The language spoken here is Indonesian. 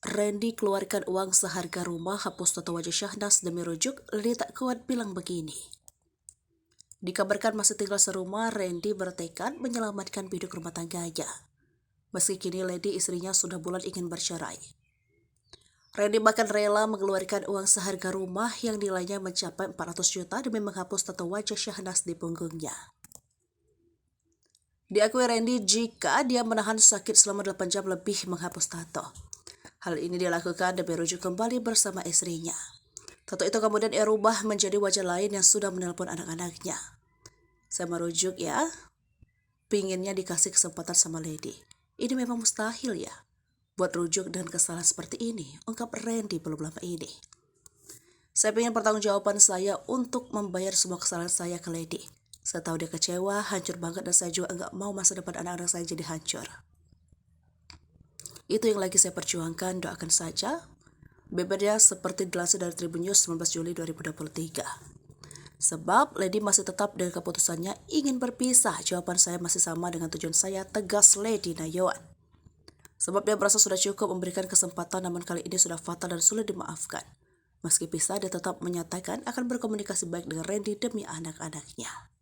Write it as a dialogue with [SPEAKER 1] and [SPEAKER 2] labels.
[SPEAKER 1] Randy keluarkan uang seharga rumah, hapus tato wajah Syahnas demi rujuk. Lady tak kuat bilang begini. Dikabarkan masih tinggal serumah, Randy bertekad menyelamatkan biduk rumah tangganya. Meski kini Lady istrinya sudah bulan ingin bercerai. Randy bahkan rela mengeluarkan uang seharga rumah yang nilainya mencapai 400 juta demi menghapus tato wajah Syahnas di punggungnya. Diakui Randy jika dia menahan sakit selama 8 jam lebih menghapus tato. Hal ini dilakukan demi rujuk kembali bersama istrinya. Tato itu kemudian ia rubah menjadi wajah lain yang sudah menelpon anak-anaknya. Saya merujuk ya, pinginnya dikasih kesempatan sama Lady. Ini memang mustahil ya, buat rujuk dan kesalahan seperti ini, ungkap Randy belum lama ini. Saya ingin pertanggungjawaban saya untuk membayar semua kesalahan saya ke Lady. Saya tahu dia kecewa, hancur banget, dan saya juga nggak mau masa depan anak-anak saya jadi hancur. Itu yang lagi saya perjuangkan, doakan saja. Bebernya seperti dilansir dari Tribun News 19 Juli 2023. Sebab Lady masih tetap dengan keputusannya ingin berpisah. Jawaban saya masih sama dengan tujuan saya, tegas Lady Nayawan. Sebab dia merasa sudah cukup memberikan kesempatan, namun kali ini sudah fatal dan sulit dimaafkan. Meski pisah, dia tetap menyatakan akan berkomunikasi baik dengan Randy demi anak-anaknya.